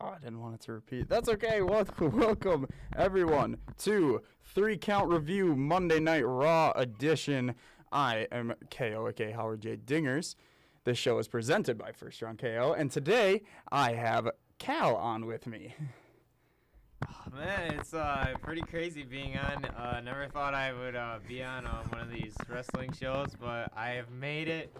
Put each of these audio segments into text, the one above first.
Oh, I didn't want it to repeat. That's okay. Welcome everyone to 3 Count Review Monday Night Raw edition. I am KO, aka Howard J. Dingers. This show is presented by First Round KO, and today I have Cal on with me. Oh, man, it's pretty crazy being on. Never thought I would be on one of these wrestling shows, but I have made it.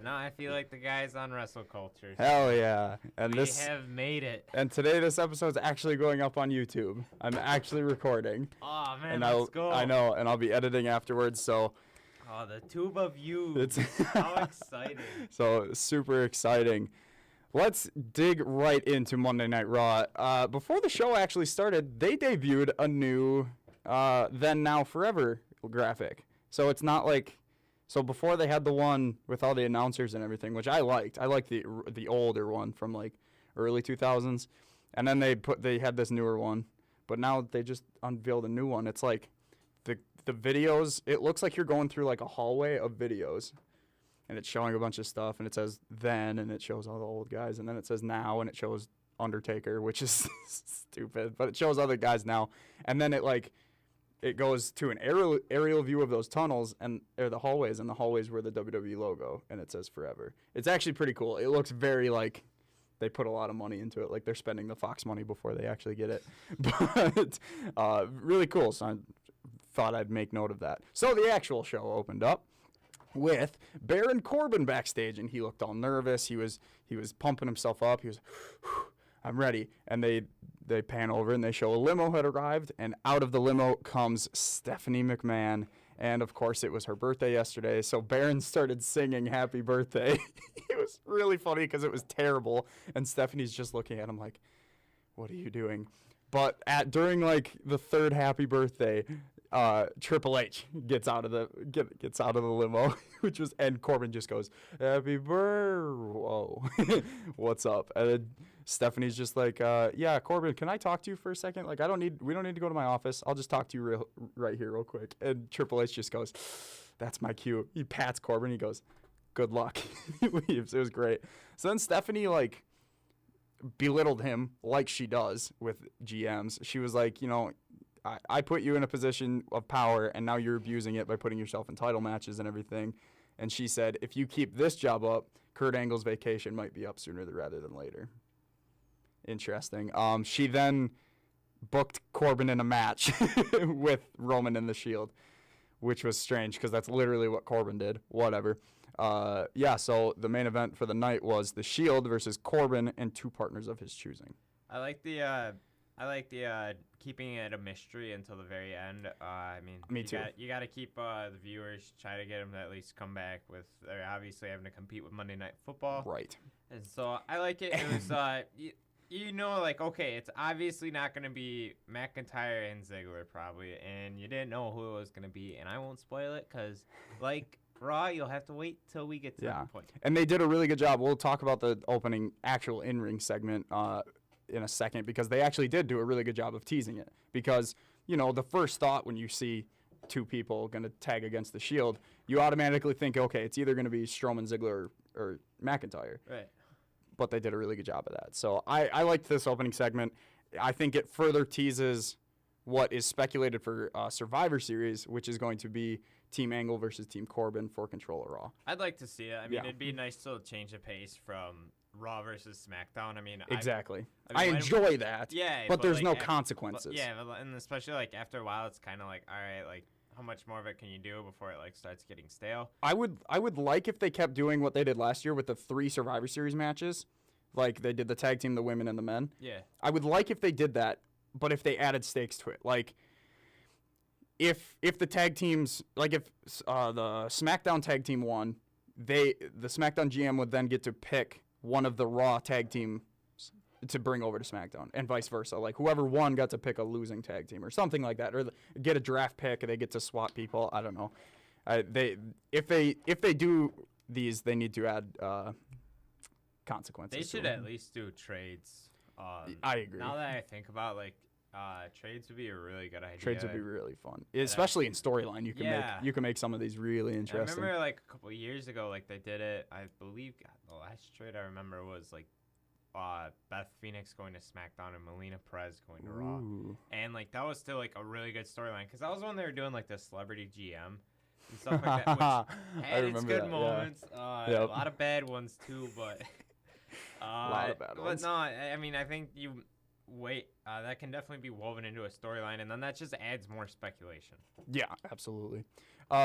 Now I feel like the guys on Wrestle Culture. Hell yeah. And we have made it. And today this episode's actually going up on YouTube. I'm actually recording. Oh, man, and let's go. I know, and I'll be editing afterwards, so... Oh, the tube of you. It's how exciting. So, super exciting. Let's dig right into Monday Night Raw. Before the show actually started, they debuted a new Then Now Forever graphic. So it's not like... So before they had the one with all the announcers and everything, which I liked. I liked the older one from like early 2000s. And then they had this newer one. But now they just unveiled a new one. It's like the videos, it looks like you're going through like a hallway of videos. And it's showing a bunch of stuff, and it says then, and it shows all the old guys, and then it says now, and it shows Undertaker, which is stupid, but it shows other guys now. And then it goes to an aerial view of those tunnels or the hallways, and the hallways were the WWE logo, and it says forever. It's actually pretty cool. It looks very like they put a lot of money into it, like they're spending the Fox money before they actually get it. But really cool, so I thought I'd make note of that. So the actual show opened up with Baron Corbin backstage, and he looked all nervous. He was pumping himself up. He was, I'm ready. And they pan over and they show a limo had arrived, and out of the limo comes Stephanie McMahon. And of course, it was her birthday yesterday, so Baron started singing "Happy Birthday." It was really funny because it was terrible, and Stephanie's just looking at him like, "What are you doing?" But during like the third "Happy Birthday," Triple H gets out of the limo, and Corbin just goes, "Happy birthday!" Whoa, what's up? And then Stephanie's just like, "Yeah, Corbin, can I talk to you for a second? Like, we don't need to go to my office. I'll just talk to you right here real quick." And Triple H just goes, "That's my cue." He pats Corbin. He goes, "Good luck." He leaves. It was great. So then Stephanie belittled him like she does with GMs. She was like, I put you in a position of power, and now you're abusing it by putting yourself in title matches and everything. And she said, if you keep this job up, Kurt Angle's vacation might be up sooner rather than later. Interesting. She then booked Corbin in a match with Roman and the Shield, which was strange because that's literally what Corbin did. Whatever. So the main event for the night was the Shield versus Corbin and 2 partners of his choosing. I like the keeping it a mystery until the very end. Me too. You got to keep the viewers, try to get them to at least come back with. They're obviously having to compete with Monday Night Football, right? And so I like it. It was okay, it's obviously not going to be McIntyre and Ziggler probably, and you didn't know who it was going to be, and I won't spoil it because Raw, you'll have to wait till we get to that point. And they did a really good job. We'll talk about the opening actual in-ring segment in a second, because they actually did do a really good job of teasing it. Because, the first thought when you see 2 people going to tag against the Shield, you automatically think, okay, it's either going to be Strowman, Ziggler, or McIntyre. Right. But they did a really good job of that. So I liked this opening segment. I think it further teases what is speculated for Survivor Series, which is going to be Team Angle versus Team Corbin for control of Raw. I'd like to see it. It'd be nice to change the pace from Raw versus SmackDown. Exactly. I enjoy that. Yeah, but there's no consequences. And especially after a while, it's kind of like, all right, how much more of it can you do before it starts getting stale? I would like if they kept doing what they did last year with the 3 Survivor Series matches, like they did the tag team, the women, and the men. Yeah. I would like if they did that, but if they added stakes to it, like if the tag teams, like if the SmackDown tag team won, the SmackDown GM would then get to pick one of the Raw tag teams to bring over to SmackDown, and vice versa. Like whoever won got to pick a losing tag team or something like that, or get a draft pick and they get to swap people. I don't know. If they do these, they need to add consequences. They should at least do trades. I agree. Now that I think about trades would be a really good idea. Trades would be really fun, especially in storyline. You can make some of these really interesting. I remember a couple of years ago, they did it. I believe the last trade I remember was Beth Phoenix going to SmackDown and Melina Perez going to Raw. Ooh. And, like, that was still, like, a really good storyline. Because that was when they were doing, like, the celebrity GM and stuff like that, which had its good moments. Yep. A lot of bad ones, too, but... a lot of bad ones. But, no, I mean, I think that can definitely be woven into a storyline, and then that just adds more speculation. Yeah, absolutely.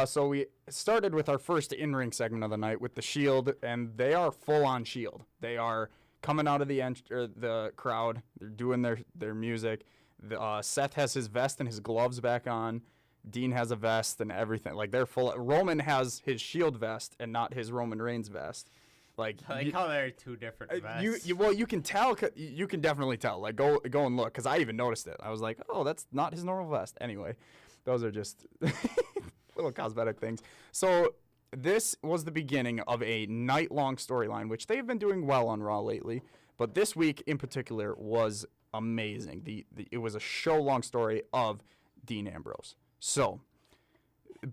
So we started with our first in-ring segment of the night with the Shield, and they are full-on Shield. They are coming out of the crowd. They're doing their music. Seth has his vest and his gloves back on. Dean has a vest and everything. Like, they're full. Roman has his Shield vest and not his Roman Reigns vest. Like how they're two different vests. You can tell. You can definitely tell. Like, go and look, because I even noticed it. I was like, oh, that's not his normal vest. Anyway, those are just little cosmetic things. So this was the beginning of a night-long storyline, which they've been doing well on Raw lately. But this week in particular was amazing. It was a show-long story of Dean Ambrose. So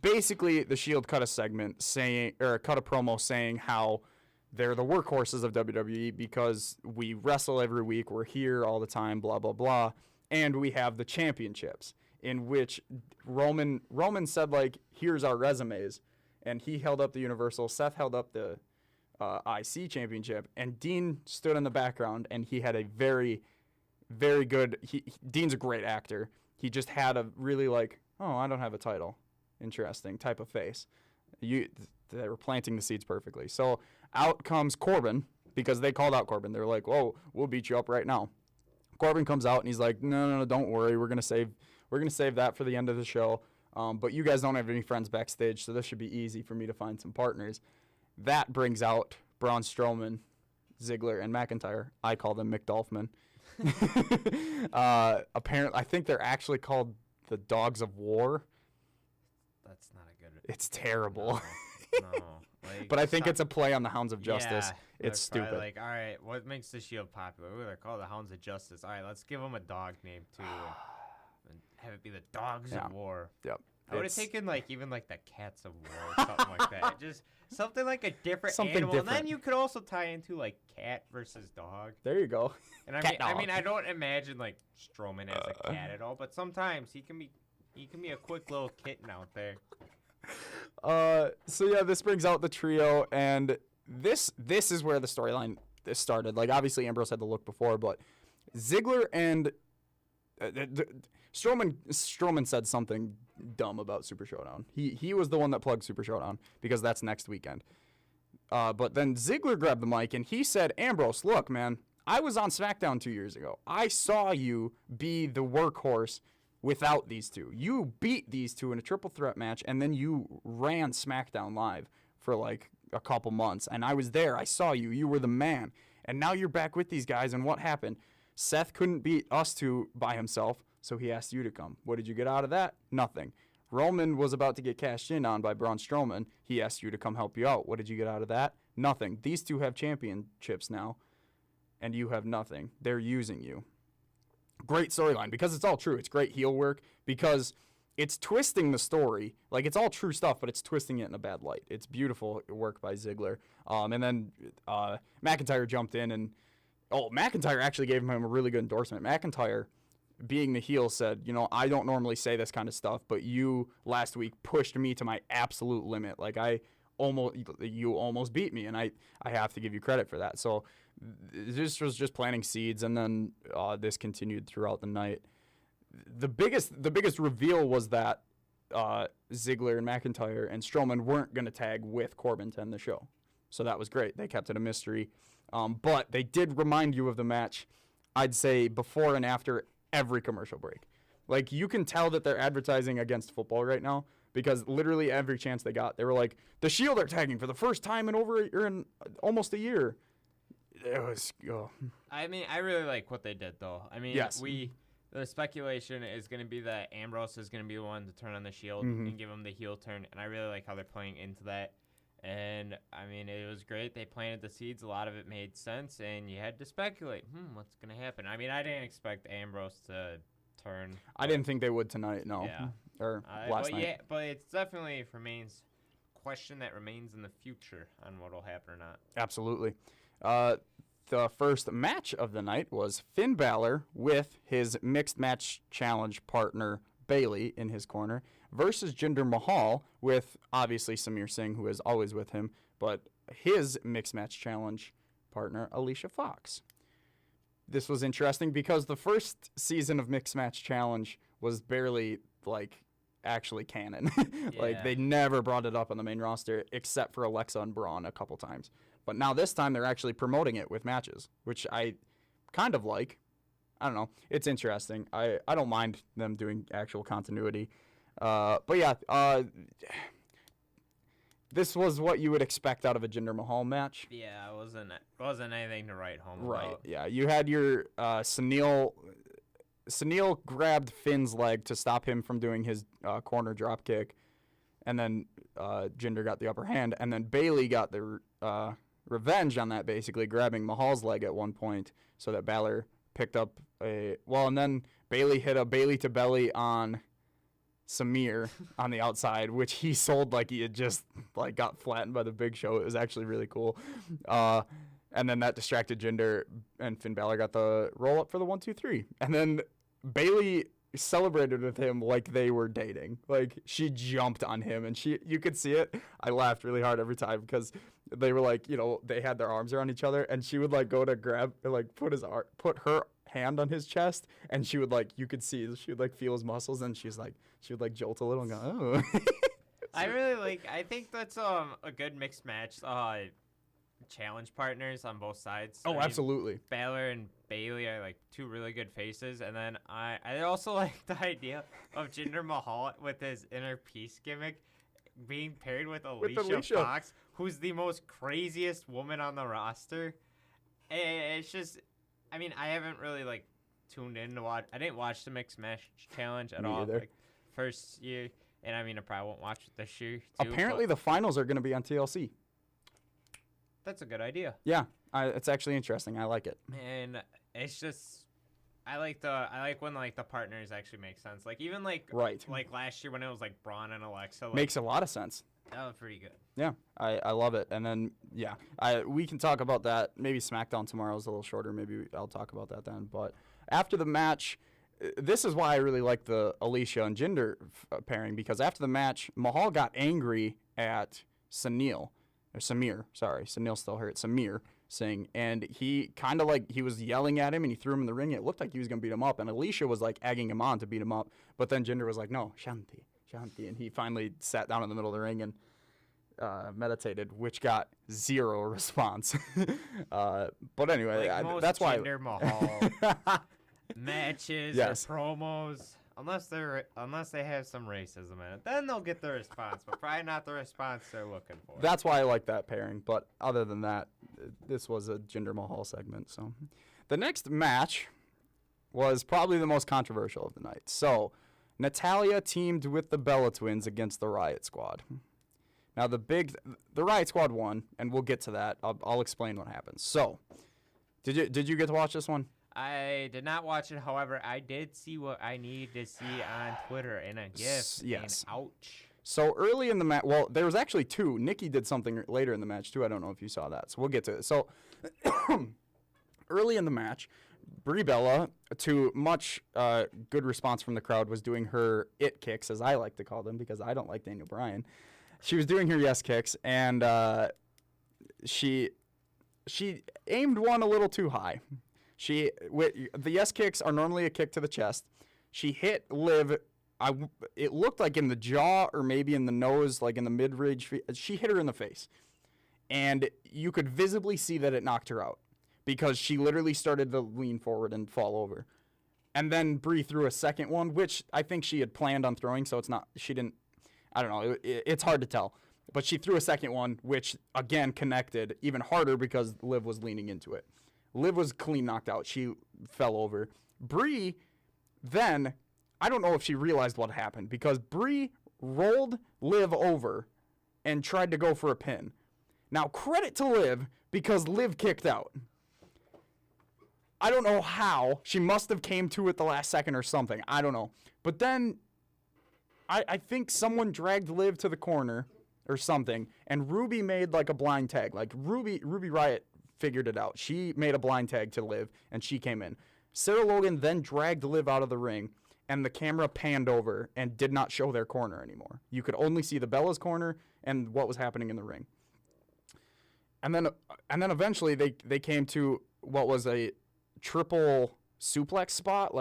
basically, the Shield cut a promo saying how they're the workhorses of WWE because we wrestle every week, we're here all the time, blah, blah, blah, and we have the championships, in which Roman said, like, here's our resumes, and he held up the Universal, Seth held up the IC championship, and Dean stood in the background, and he had a very, very good, Dean's a great actor. He just had a really, like, oh, I don't have a title, interesting type of face. They were planting the seeds perfectly. So out comes Corbin, because they called out Corbin. They were like, "Whoa, we'll beat you up right now." Corbin comes out and he's like, "No, don't worry. We're gonna save that for the end of the show. But you guys don't have any friends backstage, so this should be easy for me to find some partners." That brings out Braun Strowman, Ziggler, and McIntyre. I call them McDolphman. Apparently, I think they're actually called the Dogs of War. That's not a good. It's terrible. No. Like, but I think it's a play on the Hounds of Justice. Yeah, it's stupid. Like, all right, what makes the Shield popular? Ooh, they're called the Hounds of Justice. All right, let's give them a dog name too, and have it be the Dogs of War. Yep. I would have taken even the Cats of War or something like that. Just something like a different animal. Different. And then you could also tie into like cat versus dog. There you go. And I mean, I don't imagine like Strowman as a cat at all, but sometimes he can be a quick little kitten out there. So yeah, this brings out the trio, and this is where the storyline started. Like, obviously Ambrose had the look before, but Ziggler and Strowman said something dumb about Super Showdown. He was the one that plugged Super Showdown because that's next weekend. But then Ziggler grabbed the mic and he said, "Ambrose, look, man, I was on SmackDown 2 years ago. I saw you be the workhorse without these two. You beat these two in a triple threat match, and then you ran SmackDown Live for like a couple months. And I was there. I saw you. You were the man. And now you're back with these guys, and what happened? Seth couldn't beat us two by himself, so he asked you to come. What did you get out of that? Nothing. Roman was about to get cashed in on by Braun Strowman. He asked you to come help you out. What did you get out of that? Nothing. These two have championships now, and you have nothing. They're using you." Great storyline, because it's all true. It's great heel work, because it's twisting the story. Like, it's all true stuff, but it's twisting it in a bad light. It's beautiful work by Ziggler. And then McIntyre jumped in, and McIntyre actually gave him a really good endorsement. McIntyre, being the heel, said, "I don't normally say this kind of stuff, but you last week pushed me to my absolute limit. Like, you almost beat me, and I have to give you credit for that." So this was just planting seeds, and then this continued throughout the night. The biggest reveal was that Ziggler and McIntyre and Strowman weren't going to tag with Corbin to end the show. So that was great. They kept it a mystery. But they did remind you of the match, I'd say, before and after every commercial break. Like, you can tell that they're advertising against football right now, because literally every chance they got, they were like, "The Shield are tagging for the first time in almost a year." It was. Oh. I mean, I really like what they did, though. I mean, yes. The speculation is going to be that Ambrose is going to be the one to turn on the Shield and give him the heel turn, and I really like how they're playing into that. And, I mean, it was great. They planted the seeds. A lot of it made sense, and you had to speculate, what's going to happen? I mean, I didn't expect Ambrose to turn. I didn't think they would tonight, no. Yeah. Or last night. Yeah, but it's definitely remains question that remains in the future on what will happen or not. Absolutely. the first match of the night was Finn Balor with his mixed match challenge partner Bayley in his corner versus Jinder Mahal with obviously Samir Singh, who is always with him, but his mixed match challenge partner Alicia Fox. This was interesting because the first season of Mixed Match Challenge was barely actually canon. They never brought it up on the main roster except for Alexa and Braun a couple times. But now this time they're actually promoting it with matches, which I kind of like. I don't know. It's interesting. I don't mind them doing actual continuity. But yeah, this was what you would expect out of a Jinder Mahal match. Yeah, it wasn't anything to write home about. Right, yeah. You had your Sunil grabbed Finn's leg to stop him from doing his corner drop kick, and then Jinder got the upper hand, and then Bayley got the revenge on that, basically grabbing Mahal's leg at one point so that Balor picked up and then Bayley hit a Bayley to belly on Samir on the outside, which he sold like he had just got flattened by the Big Show. It was actually really cool. And then that distracted Jinder, and Finn Balor got the roll up for the 1-2-3. And then Bayley celebrated with him like they were dating. Like, she jumped on him, and you could see it. I laughed really hard every time because they were they had their arms around each other, and she would go to grab, put her hand on his chest, and she would you could see she would feel his muscles, and she would jolt a little and go, oh. I think that's a good mixed match challenge partners on both sides. Oh, absolutely. Balor and Bayley are two really good faces, and then I also like the idea of Jinder Mahal with his inner peace gimmick being paired with Alicia Fox, who's the most craziest woman on the roster. It's just, I haven't really tuned in to watch. I didn't watch the Mixed Match Challenge at all. First year, and I probably won't watch it this year too. Apparently, the finals are going to be on TLC. That's a good idea. Yeah, it's actually interesting. I like it. And it's just, I like when the partners actually make sense. Even right. Last year when it was Braun and Alexa. Makes a lot of sense. That was pretty good. Yeah, I love it. And then we can talk about that. Maybe SmackDown tomorrow is a little shorter. Maybe I'll talk about that then. But after the match, this is why I really like the Alicia and Jinder pairing, because after the match, Mahal got angry at Samir. Sunil still hurt. Samir Singh. And he kind of he was yelling at him, and he threw him in the ring. It looked like he was going to beat him up. And Alicia was egging him on to beat him up. But then Jinder was like, no, Shanti. And he finally sat down in the middle of the ring and meditated, which got zero response. But anyway, that's why. Jinder Mahal matches or promos. Unless they have some racism in it, then they'll get the response, but probably not the response they're looking for. That's why I like that pairing. But other than that, this was a Jinder Mahal segment. So, the next match was probably the most controversial of the night. So, Natalya teamed with the Bella Twins against the Riot Squad. Now, the Riot Squad won, and we'll get to that. I'll explain what happens. So, did you get to watch this one? I did not watch it. However, I did see what I needed to see on Twitter in a GIF. Yes. And ouch. So early in the match, well, there was actually two. Nikki did something later in the match too. I don't know if you saw that. So we'll get to it. So early in the match, Brie Bella, to much good response from the crowd, was doing her it kicks, as I like to call them, because I don't like Daniel Bryan. She was doing her yes kicks, and she aimed one a little too high. The yes kicks are normally a kick to the chest. She hit Liv. It looked like in the jaw or maybe in the nose, in the mid-range. She hit her in the face. And you could visibly see that it knocked her out because she literally started to lean forward and fall over. And then Brie threw a second one, which I think she had planned on throwing, so she didn't, I don't know, it's hard to tell. But she threw a second one, which, again, connected even harder because Liv was leaning into it. Liv was clean knocked out. She fell over. Brie, then, I don't know if she realized what happened because Brie rolled Liv over and tried to go for a pin. Now, credit to Liv because Liv kicked out. I don't know how. She must have came to it the last second or something. I don't know. But then I think someone dragged Liv to the corner or something, and Ruby made a blind tag. Ruby Riott figured it out. She made a blind tag to Liv, and she came in. Sarah Logan then dragged Liv out of the ring, and the camera panned over and did not show their corner anymore. You could only see the Bella's corner and what was happening in the ring. And then eventually they came to what was a triple suplex spot.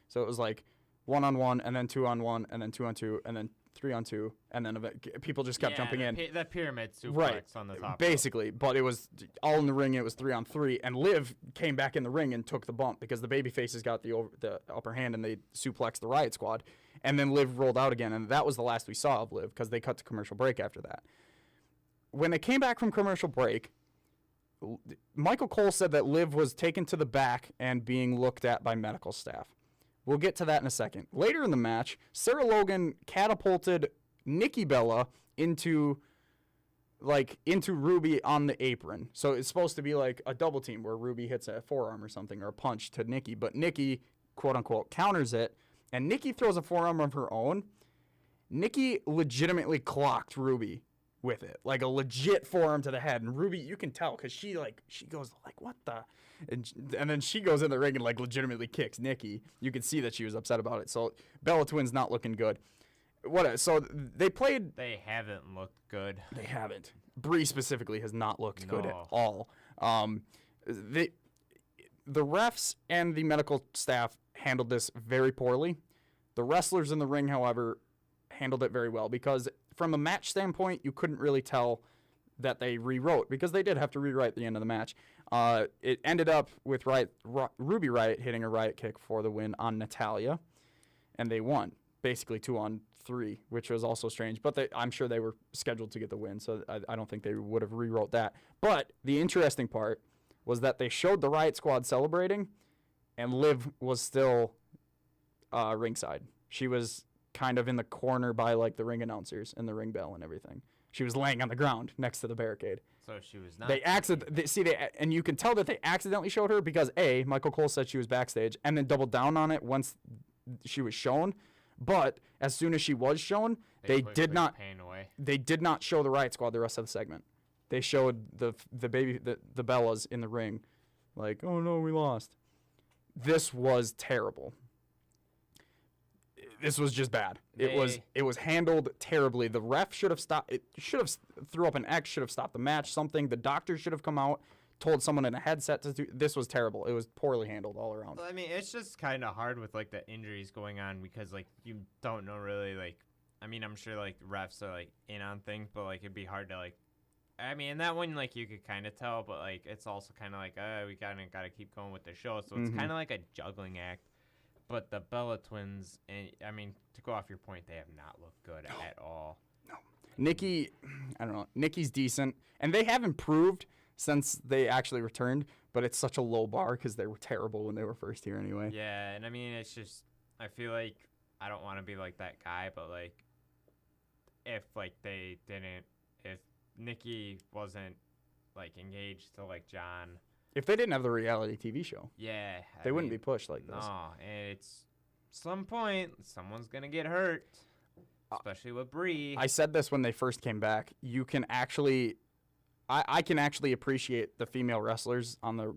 So it was like 1-on-1 and then 2-on-1 and then 2-on-2 and then 3-on-2 and then people just kept jumping in. That pyramid suplex on the top. Basically, but it was all in the ring. It was 3-on-3, and Liv came back in the ring and took the bump because the baby faces got the upper hand and they suplexed the Riot Squad, and then Liv rolled out again, and that was the last we saw of Liv because they cut to commercial break after that. When they came back from commercial break, Michael Cole said that Liv was taken to the back and being looked at by medical staff. We'll get to that in a second. Later in the match, Sarah Logan catapulted Nikki Bella into Ruby on the apron. So it's supposed to be like a double team where Ruby hits a forearm or something or a punch to Nikki, but Nikki, quote unquote, counters it, and Nikki throws a forearm of her own. Nikki legitimately clocked Ruby with it, like a legit forearm to the head, and Ruby, you can tell because she goes like, what the, and then she goes in the ring and like legitimately kicks Nikki. You can see that she was upset about it. So Bella Twin's not looking good. So they haven't looked good. They haven't. Brie specifically has not looked good at all. The refs and the medical staff handled this very poorly. The wrestlers in the ring, however, handled it very well because from a match standpoint, you couldn't really tell that they rewrote because they did have to rewrite the end of the match. It ended up with Ruby Riott hitting a Riot kick for the win on Natalya, and they won basically 2-on-3, which was also strange. But I'm sure they were scheduled to get the win, so I don't think they would have rewrote that. But the interesting part was that they showed the Riot Squad celebrating, and Liv was still ringside. She was kind of in the corner by like the ring announcers and the ring bell and everything. She was laying on the ground next to the barricade. So she was not. And you can tell that they accidentally showed her because Michael Cole said she was backstage and then doubled down on it once she was shown. But as soon as she was shown, they did not show the Riot Squad the rest of the segment. They showed the Bellas in the ring, like, oh no, we lost. This was terrible. This was just bad. It was handled terribly. The ref should have stopped. It should have threw up an X. Should have stopped the match. Something. The doctor should have come out, told someone in a headset to do. This was terrible. It was poorly handled all around. Well, I mean, it's just kind of hard with like the injuries going on because like you don't know really like. I mean, I'm sure like refs are like in on things, but like it'd be hard to like. I mean, that one like you could kind of tell, but like it's also kind of like we kind of got to keep going with the show, so it's kind of like a juggling act. But the Bella Twins, and I mean, to go off your point, they have not looked good at all. No. Nikki, I don't know. Nikki's decent. And they have improved since they actually returned, but it's such a low bar because they were terrible when they were first here anyway. Yeah, and I mean, it's just, I feel like I don't want to be like that guy, but like, if Nikki wasn't like engaged to like John. If they didn't have the reality TV show, they wouldn't be pushed like this. No, and it's some point someone's gonna get hurt, especially with Brie. I said this when they first came back. You can actually, I can actually appreciate the female wrestlers on the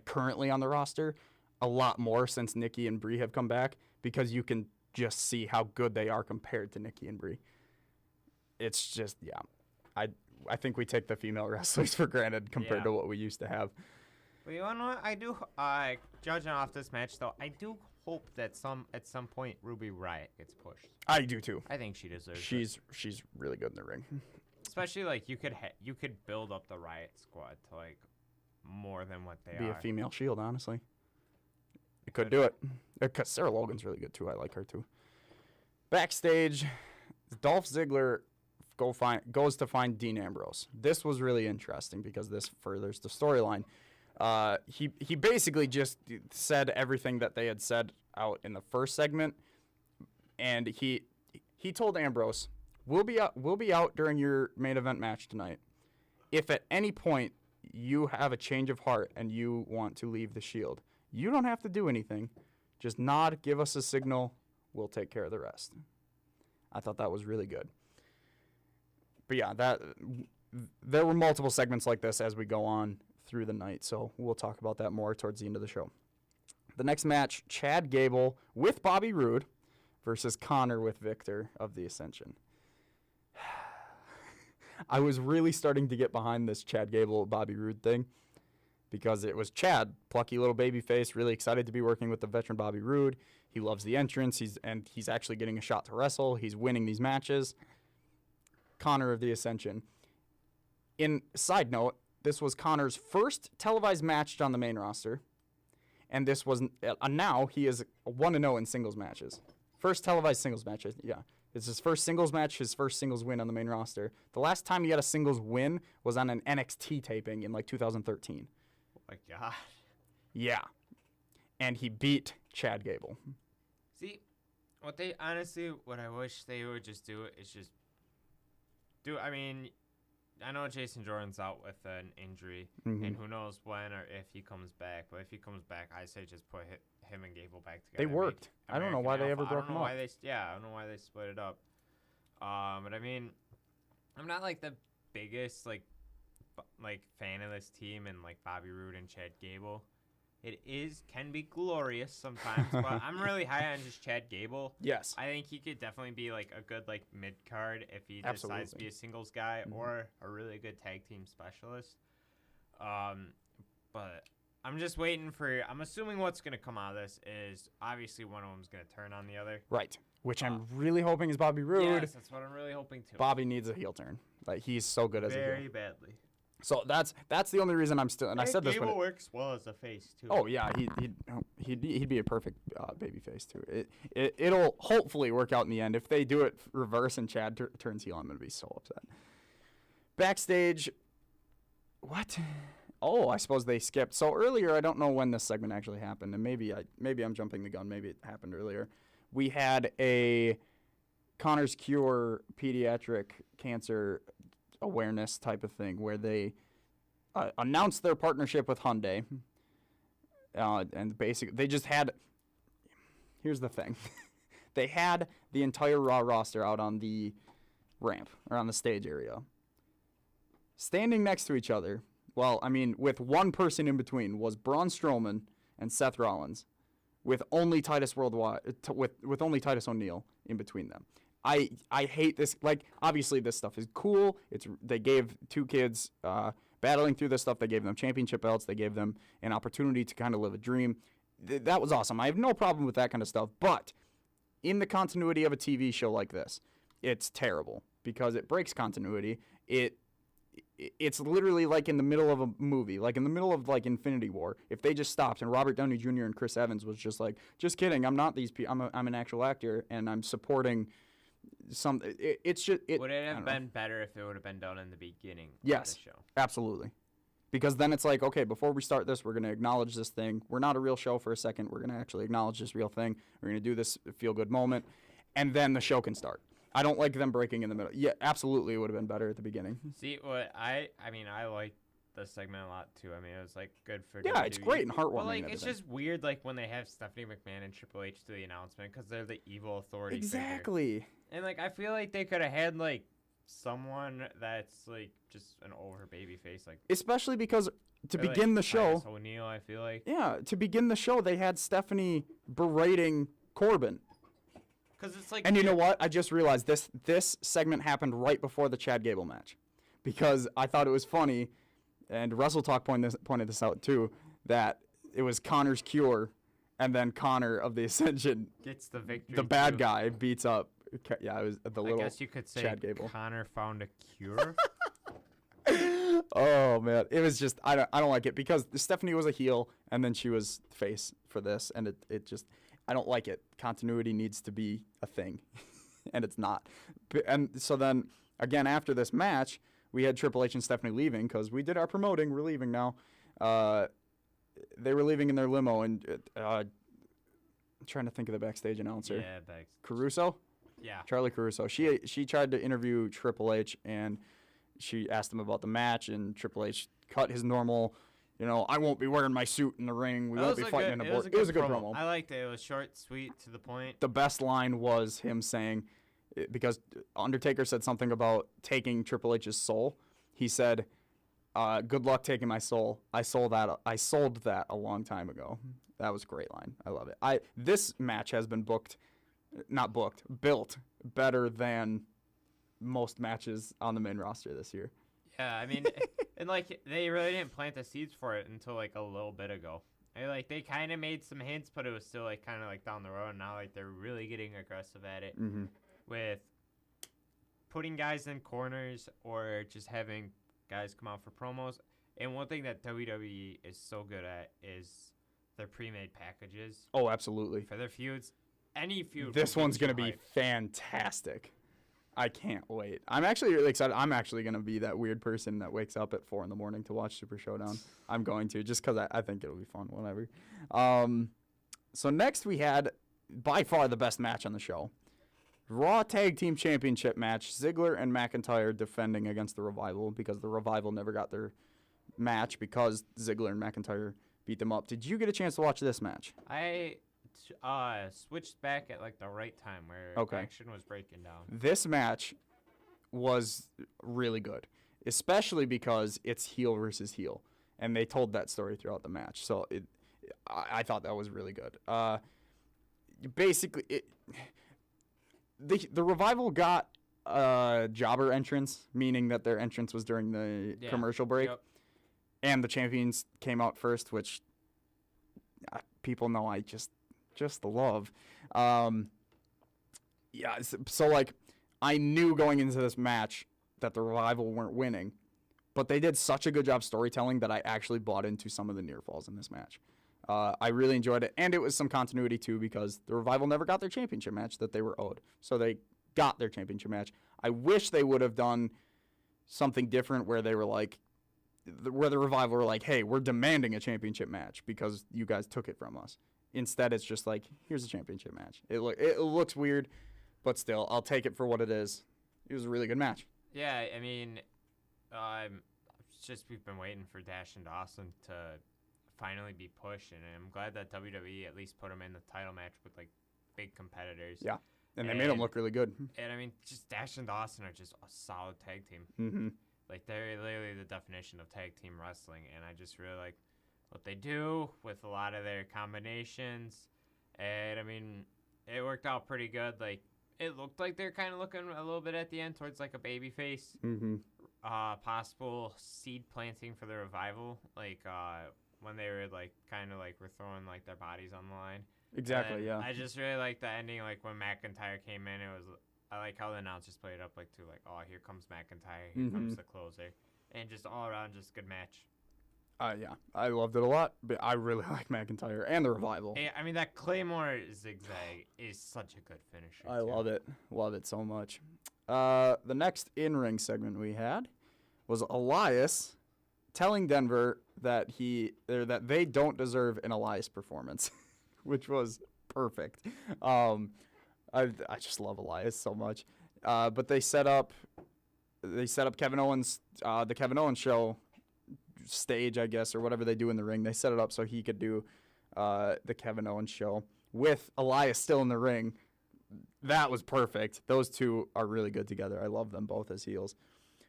currently on the roster a lot more since Nikki and Brie have come back because you can just see how good they are compared to Nikki and Brie. It's just I think we take the female wrestlers for granted compared to what we used to have. Well, you know what? I do, judging off this match, though, I do hope that at some point Ruby Riott gets pushed. I do, too. I think she deserves it. She's really good in the ring. Especially, like, you could build up the Riot Squad to, like, more than what they are. Be a female Shield, honestly. It could do it. Because Sarah Logan's really good, too. I like her, too. Backstage, Dolph Ziggler goes to find Dean Ambrose. This was really interesting because this furthers the storyline. He basically just said everything that they had said out in the first segment, and he told Ambrose, "We'll be out during your main event match tonight. If at any point you have a change of heart and you want to leave the Shield, you don't have to do anything. Just nod, give us a signal. We'll take care of the rest." I thought that was really good. But yeah, there were multiple segments like this as we go on through the night. So we'll talk about that more towards the end of the show. The next match, Chad Gable with Bobby Roode versus Connor with Victor of the Ascension. I was really starting to get behind this Chad Gable Bobby Roode thing because it was Chad, plucky little baby face, really excited to be working with the veteran Bobby Roode. He loves the entrance. He's actually getting a shot to wrestle. He's winning these matches. Connor of the Ascension. In side note, this was Connor's first televised match on the main roster, and this was now he is 1-0 in singles matches. First televised singles match, yeah. It's his first singles match, his first singles win on the main roster. The last time he had a singles win was on an NXT taping in like 2013. Oh my God. Yeah. And he beat Chad Gable. See, what I wish they would just do is just do. I mean, I know Jason Jordan's out with an injury, and who knows when or if he comes back. But if he comes back, I say just put him and Gable back together. They worked. I don't know why they ever broke them up. I don't know why they split it up. But I mean, I'm not like the biggest like fan of this team and like Bobby Roode and Chad Gable. It can be glorious sometimes, but I'm really high on just Chad Gable. Yes. I think he could definitely be like a good like mid card if he decides to be a singles guy or a really good tag team specialist. But I'm just waiting I'm assuming what's gonna come out of this is obviously one of them's gonna turn on the other. Right. Which I'm really hoping is Bobby Roode. Yes, that's what I'm really hoping too. Bobby needs a heel turn. Like he's so good as a heel. Very badly. So that's the only reason I'm still. And I said this. Gable works well as a face too. Oh yeah, he'd be a perfect baby face too. It'll hopefully work out in the end. If they do it reverse and Chad turns heel, I'm gonna be so upset. Backstage, what? Oh, I suppose they skipped. So earlier, I don't know when this segment actually happened, and maybe I'm jumping the gun. Maybe it happened earlier. We had a Connor's Cure pediatric cancer awareness type of thing where they announced their partnership with Hyundai, and basically they just had. Here's the thing, they had the entire Raw roster out on the ramp or on the stage area, standing next to each other. Well, I mean, with one person in between was Braun Strowman and Seth Rollins, with only Titus with only Titus O'Neil in between them. I hate this. Like, obviously this stuff is cool. They gave two kids battling through this stuff. They gave them championship belts. They gave them an opportunity to kind of live a dream. That was awesome. I have no problem with that kind of stuff. But in the continuity of a TV show like this, it's terrible because it breaks continuity. It's literally like in the middle of a movie, like in the middle of like Infinity War. If they just stopped and Robert Downey Jr. and Chris Evans was just like, just kidding, I'm not these people. I'm an actual actor and I'm supporting some. It's just. Would it have been better if it would have been done in the beginning? Yes, of the show? Absolutely. Because then it's like, okay, before we start this, we're going to acknowledge this thing. We're not a real show for a second. We're going to actually acknowledge this real thing. We're going to do this feel-good moment, and then the show can start. I don't like them breaking in the middle. Yeah, absolutely, it would have been better at the beginning. See, what I liked the segment a lot too. I mean, it was like good for yeah, it's great and heartwarming. But like, and it's just weird, like when they have Stephanie McMahon and Triple H do the announcement because they're the evil authority. Exactly. Figure. And like, I feel like they could have had like someone that's like just an over baby face, like especially because to begin like the show, Titus O'Neil, I feel like to begin the show, they had Stephanie berating Corbin. Because it's like, and you know what? I just realized this segment happened right before the Chad Gable match, because I thought it was funny, and Wrestle Talk pointed this out too, that it was Connor's Cure, and then Connor of the Ascension gets the victory. The bad guy beats up. Yeah, it was the little. I guess you could say Chad Gable. Connor found a cure. Oh man, it was just I don't like it because Stephanie was a heel and then she was face for this, and it just. I don't like it. Continuity needs to be a thing, and it's not. And so then, again, after this match, we had Triple H and Stephanie leaving because we did our promoting. We're leaving now. They were leaving in their limo, and I'm trying to think of the backstage announcer. Yeah, Caruso? Yeah. Charlie Caruso. She tried to interview Triple H, and she asked him about the match, and Triple H cut his normal... You know, I won't be wearing my suit in the ring. We won't be fighting in a board. It was a good promo. I liked it. It was short, sweet, to the point. The best line was him saying, because Undertaker said something about taking Triple H's soul. He said, Good luck taking my soul. I sold that a long time ago. That was a great line. I love it. This match has been built better than most matches on the main roster this year. Yeah, I mean, and like they really didn't plant the seeds for it until like a little bit ago. And, like they kind of made some hints, but it was still like kind of like down the road. And now like they're really getting aggressive at it with putting guys in corners or just having guys come out for promos. And one thing that WWE is so good at is their pre-made packages. Oh, absolutely. For their feuds. Any feud. This one's going to be fantastic. I can't wait. I'm actually really excited. I'm actually going to be that weird person that wakes up at 4 a.m. to watch Super Showdown. I'm going to, just because I think it'll be fun, whatever. So next we had, by far, the best match on the show. Raw Tag Team Championship match. Ziggler and McIntyre defending against the Revival because the Revival never got their match because Ziggler and McIntyre beat them up. Did you get a chance to watch this match? I switched back at like the right time where action was breaking down. This match was really good, especially because it's heel versus heel, and they told that story throughout the match. So I thought that was really good. Basically, the Revival got a jobber entrance, meaning that their entrance was during the commercial break, and the champions came out first, which people know I just love. So like I knew going into this match that the Revival weren't winning, but they did such a good job storytelling that I actually bought into some of the near falls in this match. I really enjoyed it, and it was some continuity too because the Revival never got their championship match that they were owed, so they got their championship match. I wish they would have done something different where they were like, where the Revival were like, hey, we're demanding a championship match because you guys took it from us. Instead, it's just like, here's a championship match. It looks weird, but still, I'll take it for what it is. It was a really good match. Yeah, I mean, we've been waiting for Dash and Dawson to finally be pushed, and I'm glad that WWE at least put them in the title match with like big competitors. Yeah, and they made them look really good. And I mean, just Dash and Dawson are just a solid tag team. Mm-hmm. Like they're literally the definition of tag team wrestling, and I just really like what they do with a lot of their combinations. And I mean, it worked out pretty good. Like it looked like they're kind of looking a little bit at the end towards like a baby face. Mm-hmm. Possible seed planting for the Revival, like when they were like kind of like were throwing like their bodies on the line. Exactly. Yeah. I just really like the ending. Like when McIntyre came in, I like how the announcers played it up like too. Like, oh, here comes McIntyre, here comes the closer, and just all around just good match. Yeah, I loved it a lot, but I really like McIntyre and the Revival. I mean, that Claymore zigzag is such a good finisher. I love it so much. The next in-ring segment we had was Elias telling Denver that they don't deserve an Elias performance, which was perfect. I just love Elias so much. But they set up Kevin Owens, the Kevin Owens show stage, I guess, or whatever they do in the ring. They set it up so he could do the Kevin Owens show with Elias still in the ring. That was perfect. Those two are really good together. I love them both as heels.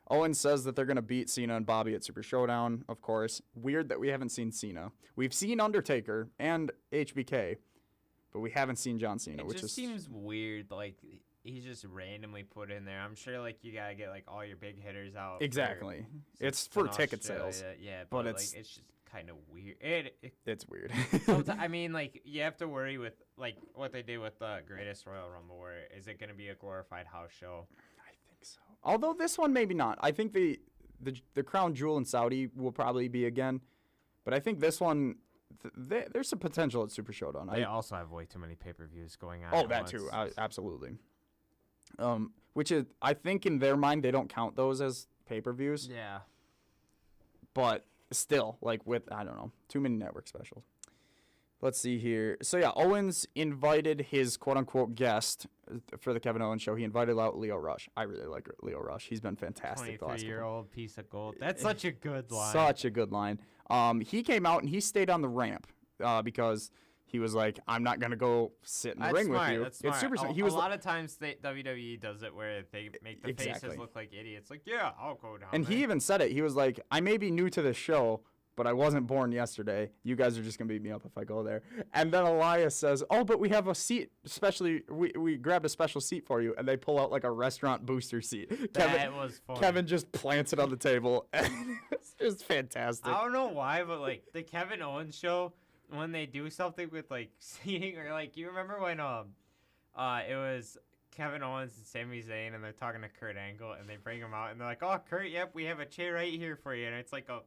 Owens says that they're going to beat Cena and Bobby at Super Showdown, of course. Weird that we haven't seen Cena. We've seen Undertaker and HBK, but we haven't seen John Cena, which just seems weird. Like he's just randomly put in there. I'm sure like you gotta get like all your big hitters out. Exactly. It's for ticket sales. Yeah, but it's like, it's just kind of weird. It's weird. I mean, like you have to worry with like what they did with the Greatest Royal Rumble. Where is it gonna be a glorified house show? I think so. Although this one maybe not. I think the crown jewel in Saudi will probably be again, but I think this one. There's some potential at Super Showdown. They also have way too many pay-per-views going on. Oh, that too. Absolutely. Which is, I think in their mind, they don't count those as pay-per-views. Yeah. But still, like I don't know, too many network specials. Let's see here. So yeah, Owens invited his quote-unquote guest for the Kevin Owens show. He invited out Leo Rush. I really like Leo Rush. He's been fantastic. 23-year-old piece of gold. That's such a good line. Such a good line. He came out and he stayed on the ramp because he was like, I'm not going to go sit in the That's ring smart. with you. That's smart. It's super smart. A lot of times WWE does it where they make the Exactly. faces look like idiots. Like, yeah, I'll go down And there. he even said it. He was like, I may be new to this show, but I wasn't born yesterday. You guys are just going to beat me up if I go there. And then Elias says, oh, but we have a seat. Especially, we grabbed a special seat for you. And they pull out like a restaurant booster seat. That was funny. Kevin just plants it on the table. And it's fantastic. I don't know why, but like the Kevin Owens show, when they do something with like seating, or like, you remember when it was Kevin Owens and Sami Zayn, and they're talking to Kurt Angle, and they bring him out, and they're like, oh, Kurt, yep, we have a chair right here for you. And it's like a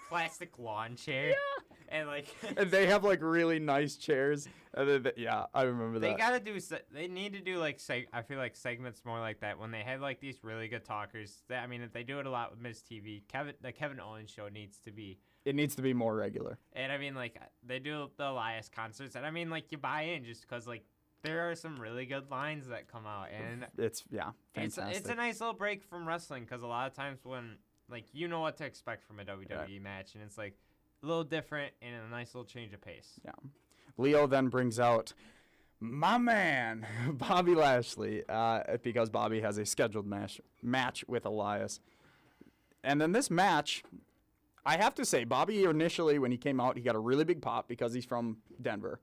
plastic lawn chair. Yeah. And like and they have like really nice chairs. And then yeah, I remember that. They gotta do. They need to do like I feel like segments more like that when they have like these really good talkers. I mean, if they do it a lot with Miz TV, the Kevin Owens show needs to be. It needs to be more regular. And I mean, like they do the Elias concerts, and I mean, like you buy in just because like there are some really good lines that come out, and it's fantastic. It's a nice little break from wrestling because a lot of times when like you know what to expect from a WWE match, and it's like a little different and a nice little change of pace. Yeah. Leo then brings out my man, Bobby Lashley, because Bobby has a scheduled match with Elias. And then this match, I have to say, Bobby initially, when he came out, he got a really big pop because he's from Denver.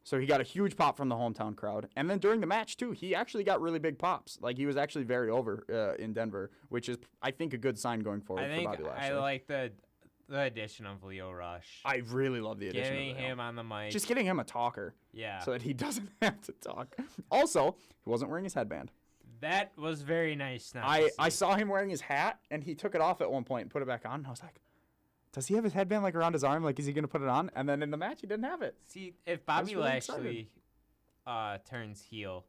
So he got a huge pop from the hometown crowd. And then during the match, too, he actually got really big pops. Like, he was actually very over in Denver, which is, I think, a good sign going forward for Bobby Lashley. I like the addition of Leo Rush. I really love the addition Getting of Leo. him on the mic. Just getting him a talker. Yeah. So that he doesn't have to talk. Also, he wasn't wearing his headband. That was very nice. I saw him wearing his hat, and he took it off at one point and put it back on. And I was like, does he have his headband like around his arm? Like, is he going to put it on? And then in the match, he didn't have it. See, if Bobby really Lashley turns heel,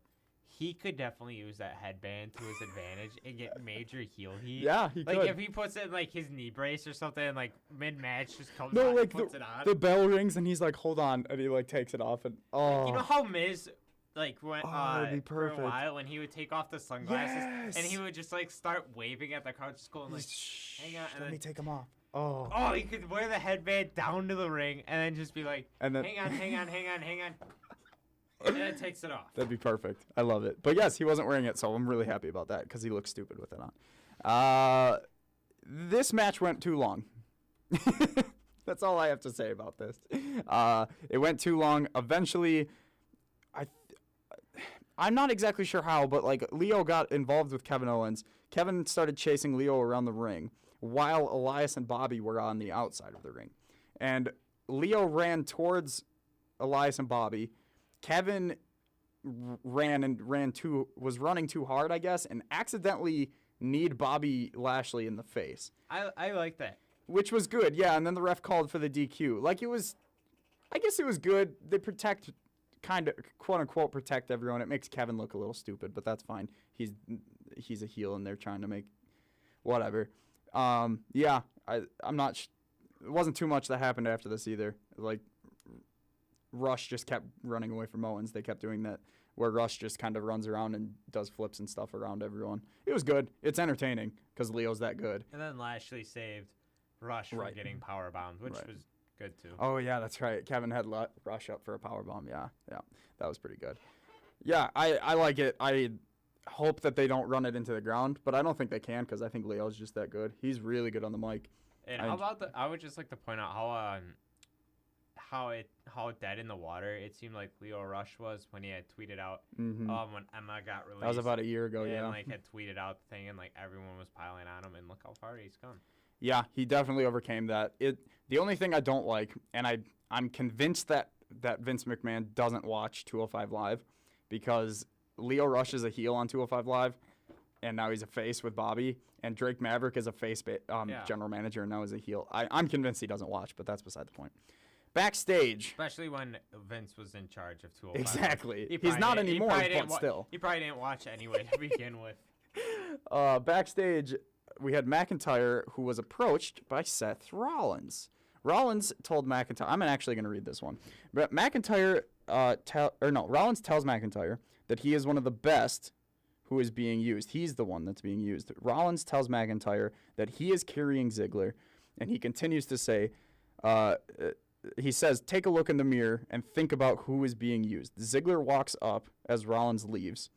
he could definitely use that headband to his advantage and get major heel heat. Yeah, he could. Like, if he puts it in, like, his knee brace or something, and, like, mid-match just comes No, out like and puts it on. the bell rings, and he's like, hold on. And he, like, takes it off. And, You know how Miz, like, when, that'd be for a perfect. while, when he would take off the sunglasses, Yes! and he would just, like, start waving at the crowd, just going, like, hang on. And let me then, take him off. Oh. oh, he could wear the headband down to the ring, and then just be like, And then, hang on. And then it takes it off. That'd be perfect. I love it. But yes, he wasn't wearing it, so I'm really happy about that because he looks stupid with it on. This match went too long. That's all I have to say about this. It went too long. Eventually, I'm not exactly sure how, but like Leo got involved with Kevin Owens. Kevin started chasing Leo around the ring while Elias and Bobby were on the outside of the ring. And Leo ran towards Elias and Bobby. Kevin was running too hard, I guess, and accidentally kneed Bobby Lashley in the face. I like that. Which was good, yeah, and then the ref called for the DQ. Like, I guess it was good. They kind of, quote-unquote, protect everyone. It makes Kevin look a little stupid, but that's fine. He's a heel, and they're trying to make whatever. Yeah, I'm not it wasn't too much that happened after this either. Like, Rush just kept running away from Owens. They kept doing that where Rush just kind of runs around and does flips and stuff around everyone. It was good. It's entertaining because Leo's that good. And then Lashley saved Rush from getting powerbombed, which was good too. Oh, yeah, that's right. Kevin had Rush up for a powerbomb. Yeah, that was pretty good. Yeah, I like it. I hope that they don't run it into the ground, but I don't think they can because I think Leo's just that good. He's really good on the mic. And I would just like to point out how dead in the water it seemed like Leo Rush was when he had tweeted out when Emma got released. That was about a year ago, and, yeah. like had tweeted out the thing and like everyone was piling on him and look how far he's come. Yeah, he definitely overcame that. The only thing I don't like, and I'm convinced that Vince McMahon doesn't watch 205 Live because Leo Rush is a heel on 205 Live, and now he's a face with Bobby, and Drake Maverick is a face general manager, and now he's a heel. I'm convinced he doesn't watch, but that's beside the point. Backstage. Especially when Vince was in charge of 205. Exactly. He's not anymore, but still. He probably didn't watch anyway to begin with. Backstage, we had McIntyre, who was approached by Seth Rollins. Rollins told McIntyre, I'm actually going to read this one, but McIntyre, Rollins tells McIntyre that he is one of the best who is being used. He's the one that's being used. Rollins tells McIntyre that he is carrying Ziggler, and he continues to say, he says, take a look in the mirror and think about who is being used. Ziggler walks up as Rollins leaves,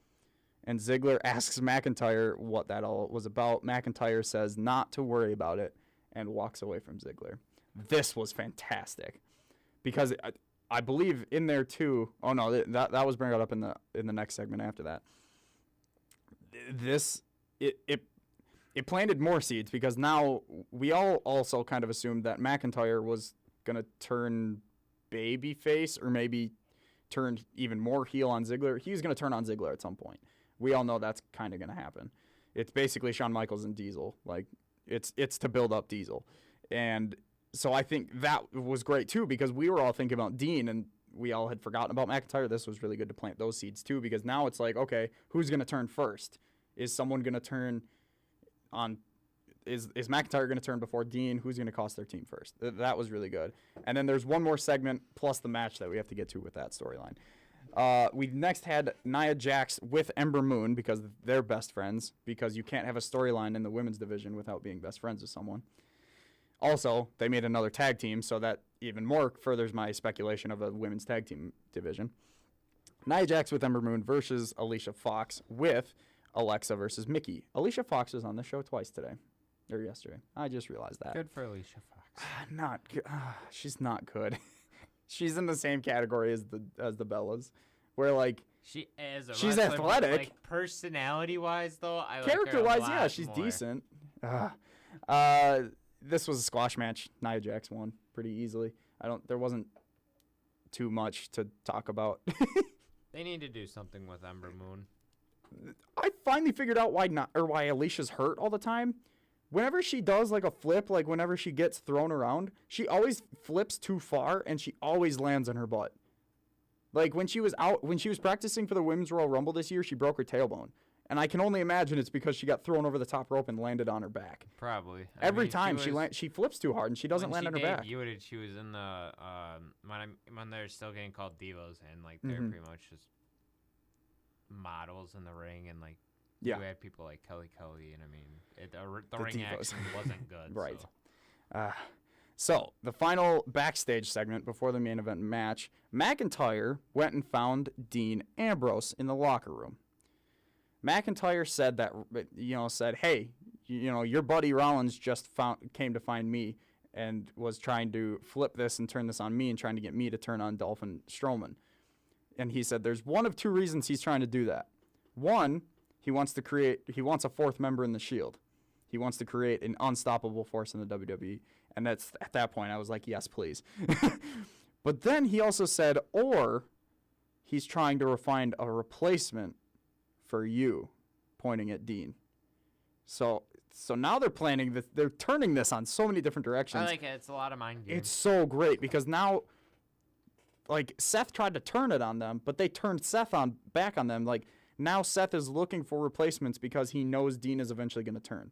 and Ziggler asks McIntyre what that all was about. McIntyre says not to worry about it and walks away from Ziggler. This was fantastic because I believe in there too. Oh no, that was brought up in the next segment after that. It planted more seeds because now we all also kind of assumed that McIntyre was gonna turn babyface or maybe turn even more heel on Ziggler. He's gonna turn on Ziggler at some point. We all know that's kind of gonna happen. It's basically Shawn Michaels and Diesel. Like it's to build up Diesel, and so I think that was great too because we were all thinking about Dean and we all had forgotten about McIntyre. This was really good to plant those seeds too because now it's like, okay, who's gonna turn first? Is someone gonna turn on? Is McIntyre going to turn before Dean? Who's going to cost their team first? That was really good. And then there's one more segment plus the match that we have to get to with that storyline. We next had Nia Jax with Ember Moon because they're best friends because you can't have a storyline in the women's division without being best friends with someone. Also, they made another tag team, so that even more furthers my speculation of a women's tag team division. Nia Jax with Ember Moon versus Alicia Fox with Alexa versus Mickey. Alicia Fox was on the show twice today. Or yesterday. I just realized that. Good for Alicia Fox. Not good. She's not good. She's in the same category as the Bellas, where like she is. She's wrestler, athletic. But, like character-wise, though, I character-wise, like her a yeah, lot she's more. decent. This was a squash match. Nia Jax won pretty easily. There wasn't too much to talk about. They need to do something with Ember Moon. I finally figured out why Alicia's hurt all the time. Whenever she does like a flip, like whenever she gets thrown around, she always flips too far and she always lands on her butt. Like when she was practicing for the Women's Royal Rumble this year, she broke her tailbone. And I can only imagine it's because she got thrown over the top rope and landed on her back. Probably. Every time she flips too hard and she doesn't land on her back. She was in the when they're still getting called divas and like they're pretty much just models in the ring and like you had people like Kelly and I mean the ring divas. action wasn't good. Right. So. So the final backstage segment before the main event match, McIntyre went and found Dean Ambrose in the locker room. McIntyre said that, said, hey, your buddy Rollins just came to find me and was trying to flip this and turn this on me and trying to get me to turn on Dolphin Strowman. And he said there's one of two reasons he's trying to do that. One, he wants a fourth member in the Shield. He wants to create an unstoppable force in the WWE. And that's at that point I was like, yes, please. But then he also said, or he's trying to find a replacement for you, pointing at Dean. So now they're planning this. They're turning this on so many different directions. I like it. It's a lot of mind games. It's so great because now, like Seth tried to turn it on them, but they turned Seth back on them. Like now Seth is looking for replacements because he knows Dean is eventually going to turn.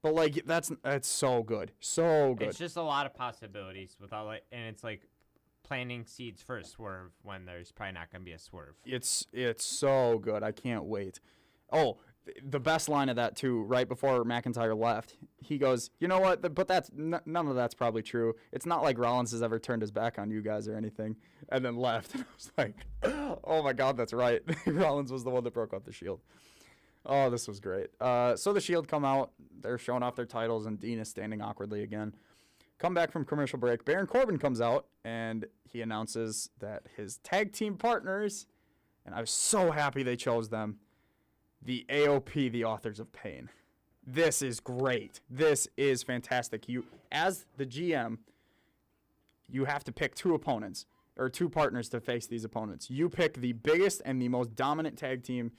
But like it's so good, so good. It's just a lot of possibilities without and it's like planting seeds for a swerve when there's probably not going to be a swerve. It's so good. I can't wait. Oh, the best line of that too, right before McIntyre left, he goes, "You know what? But that's none of that's probably true. It's not like Rollins has ever turned his back on you guys or anything," and then left. And I was like, "Oh my God, that's right. Rollins was the one that broke out the Shield." Oh, this was great. So the Shield come out. They're showing off their titles, and Dean is standing awkwardly again. Come back from commercial break. Baron Corbin comes out, and he announces that his tag team partners, and I was so happy they chose them, the AOP, the Authors of Pain. This is great. This is fantastic. You, as the GM, you have to pick two opponents, or two partners to face these opponents. You pick the biggest and the most dominant tag team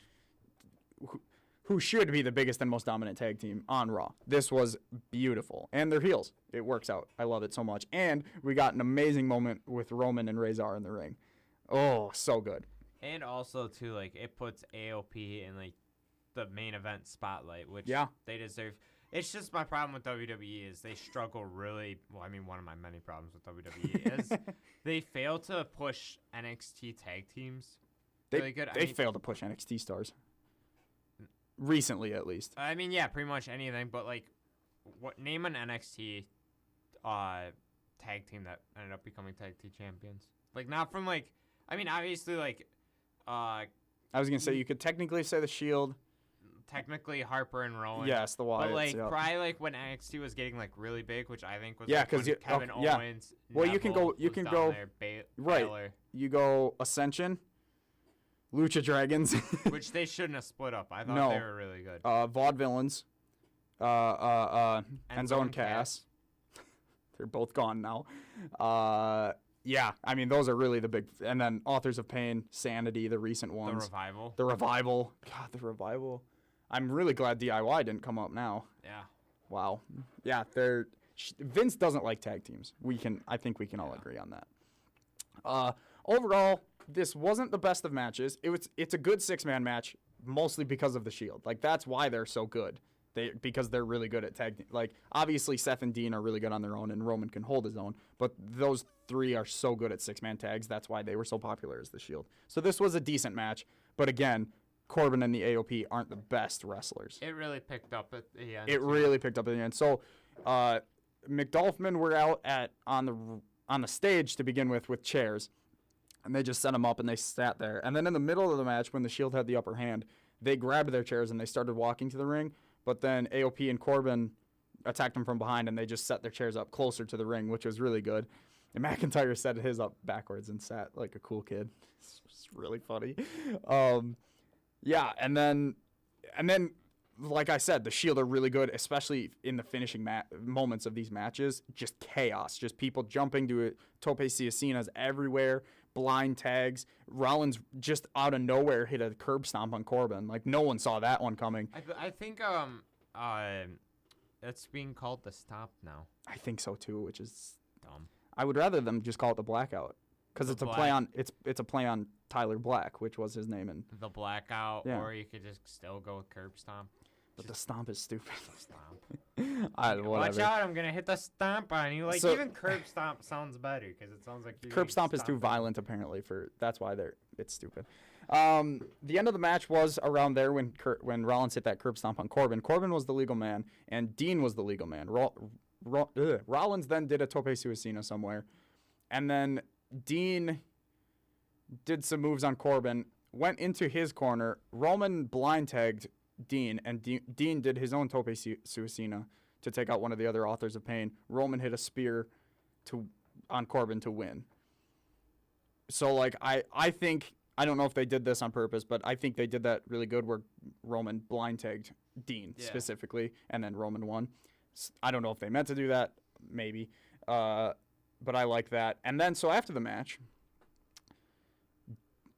who should be the biggest and most dominant tag team on Raw. This was beautiful. And they're heels. It works out. I love it so much. And we got an amazing moment with Roman and Razor in the ring. Oh, so good. And also, too, like, it puts AOP in, like, the main event spotlight, which they deserve. It's just my problem with WWE is they struggle really. Well, I mean, one of my many problems with WWE is they fail to push NXT tag teams really good. They fail to push NXT stars. Recently, at least. I mean, yeah, pretty much anything. But like, name an NXT tag team that ended up becoming tag team champions. Like, not from, like, I mean, obviously, like, I was going to say, you could technically say the Shield. Technically Harper and Rowan. Yes, the Wyatts. But, like, yep. probably, like, when NXT was getting, like, really big, which I think was, Yeah, like, when Kevin Owens, Well, Neville you can go, there, right. Baylor, You go Ascension, Lucha Dragons. which they shouldn't have split up. I thought they were really good. Vaudevillains, Enzo and Cass. They're both gone now. Yeah, I mean, those are really the big... And then Authors of Pain, Sanity, the recent ones. The Revival. God, the Revival. I'm really glad DIY didn't come up now. Yeah. Wow. Yeah, Vince doesn't like tag teams. I think we can all agree on that. Overall, this wasn't the best of matches. It's a good 6-man match, mostly because of the Shield. Like, that's why they're so good. Because they're really good at tag. Like, obviously Seth and Dean are really good on their own, and Roman can hold his own. But those 3 are so good at 6-man tags. That's why they were so popular as the Shield. So this was a decent match. But again, Corbin and the AOP aren't the best wrestlers. It really picked up at the end. It really picked up at the end. So McDolphman were out on the stage to begin with chairs, and they just set them up and they sat there. And then in the middle of the match, when the Shield had the upper hand, they grabbed their chairs and they started walking to the ring. But then AOP and Corbin attacked them from behind, and they just set their chairs up closer to the ring, which was really good. And McIntyre set his up backwards and sat like a cool kid. It's really funny. Yeah, and then, like I said, the Shield are really good, especially in the finishing moments of these matches. Just chaos, just people jumping to it. Tope Ciacinas everywhere, blind tags. Rollins just out of nowhere hit a curb stomp on Corbin. Like, no one saw that one coming. I think it's being called the stomp now. I think so too, which is dumb. I would rather them just call it the blackout, because it's a play on Tyler Black, which was his name in the blackout. Yeah. Or you could just still go with curb stomp. But the stomp is stupid. Stomp. Watch out! I'm gonna hit the stomp on you. Like, even curb stomp sounds better because it sounds like curb stomp is too violent apparently. That's why it's stupid. The end of the match was around there when Rollins hit that curb stomp on Corbin. Corbin was the legal man and Dean was the legal man. Rollins then did a tope suicida somewhere, and then Dean did some moves on Corbin, went into his corner. Roman blind tagged Dean, and Dean did his own tope suicida to take out one of the other Authors of Pain. Roman hit a spear on Corbin to win. So, like, I think, I don't know if they did this on purpose, but I think they did that really good where Roman blind tagged Dean specifically, and then Roman won. I don't know if they meant to do that, maybe, but I like that. And then, so after the match,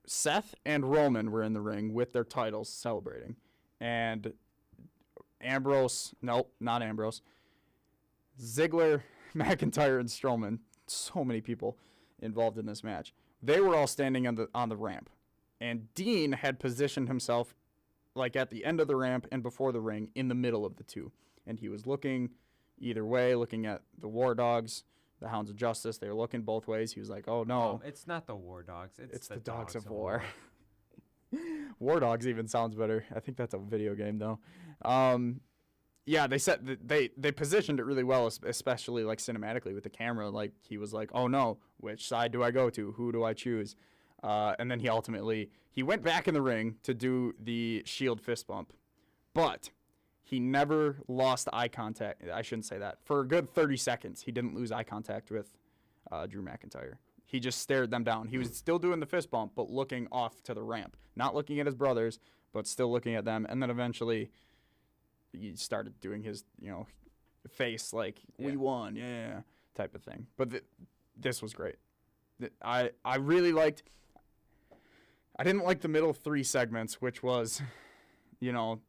Seth and Roman were in the ring with their titles celebrating. And not Ambrose, Ziggler, McIntyre, and Strowman, so many people involved in this match. They were all standing on the ramp. And Dean had positioned himself like at the end of the ramp and before the ring in the middle of the two. And he was looking either way, looking at the War Dogs, the Hounds of Justice. They were looking both ways. He was like, oh, no. It's not the War Dogs. It's the Dogs of War. War Dogs even sounds better. I think that's a video game, though. Yeah, they positioned it really well, especially like cinematically with the camera. Like, he was like, oh no, which side do I go to? Who do I choose? And then he went back in the ring to do the Shield fist bump, but he never lost eye contact. I shouldn't say that. For a good 30 seconds, he didn't lose eye contact with Drew McIntyre. He just stared them down. He was still doing the fist bump, but looking off to the ramp. Not looking at his brothers, but still looking at them. And then eventually he started doing his, face like, we won, yeah, type of thing. But this was great. I really liked... I didn't like the middle 3 segments, which was, Gable,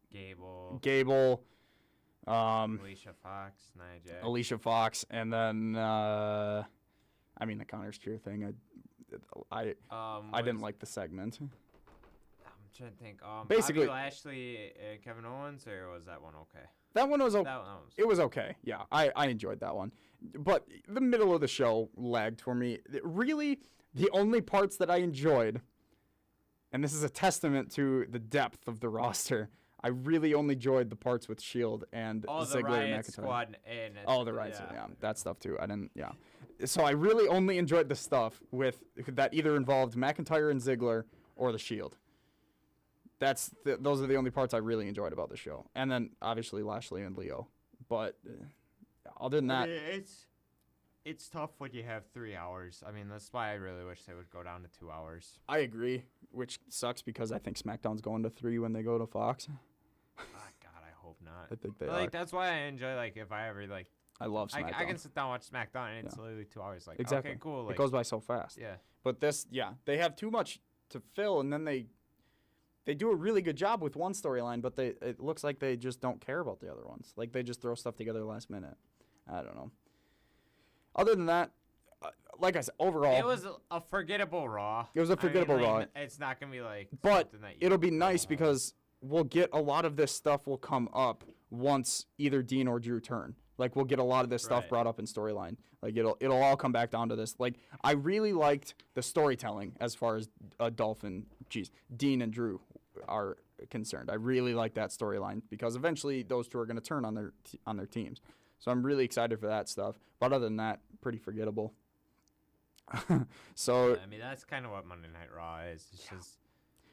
Alicia Fox, Nia Jax. Alicia Fox, and then... the Connor's Cure thing, I didn't like the segment. I'm trying to think. Basically, Bobby Lashley, Kevin Owens, or was that one okay? That one was okay. It was okay. Yeah, I enjoyed that one. But the middle of the show lagged for me. Really, the only parts that I enjoyed, and this is a testament to the depth of the roster, I really only enjoyed the parts with Shield and Ziggler and McIntyre. Squad and the Riot Squad, yeah, that stuff too. I didn't, yeah. So I really only enjoyed the stuff with that either involved McIntyre and Ziggler or the Shield. Those are the only parts I really enjoyed about the show. And then obviously Lashley and Leo. But other than that, it's tough when you have 3 hours. I mean, that's why I really wish they would go down to 2 hours. I agree, which sucks because I think SmackDown's going to 3 when they go to Fox. God, I hope not. I think they But, are. like, that's why I enjoy, like, if I ever, like, I love SmackDown. I can sit down and watch SmackDown, and it's literally 2 hours. Like, exactly. okay, cool. Like, it goes by so fast. Yeah. But this, they have too much to fill, and then they do a really good job with one storyline, but it looks like they just don't care about the other ones. Like, they just throw stuff together last minute. I don't know. Other than that, like I said, overall, it was a forgettable Raw. It was a forgettable Raw. It's not gonna be like. But that it'll be nice because we'll get a lot of this stuff will come up once either Dean or Drew turn. Like we'll get a lot of this stuff brought up in storyline. Like it'll all come back down to this. Like I really liked the storytelling as far as Dean and Drew are concerned. I really like that storyline because eventually those two are going to turn on their teams. So I'm really excited for that stuff. But other than that, pretty forgettable. So I mean, that's kind of what Monday Night Raw is. It's just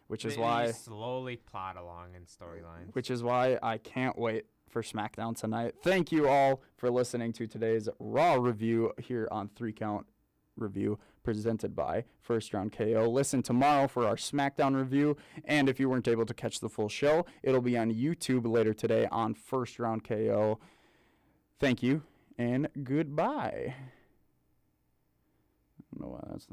which is why slowly plot along in storylines. Which is why I can't wait for SmackDown tonight. Thank you all for listening to today's Raw review here on 3 Count Review presented by First Round KO. Listen tomorrow for our SmackDown review, and if you weren't able to catch the full show, it'll be on YouTube later today on First Round KO. Thank you, and goodbye. I don't know why that's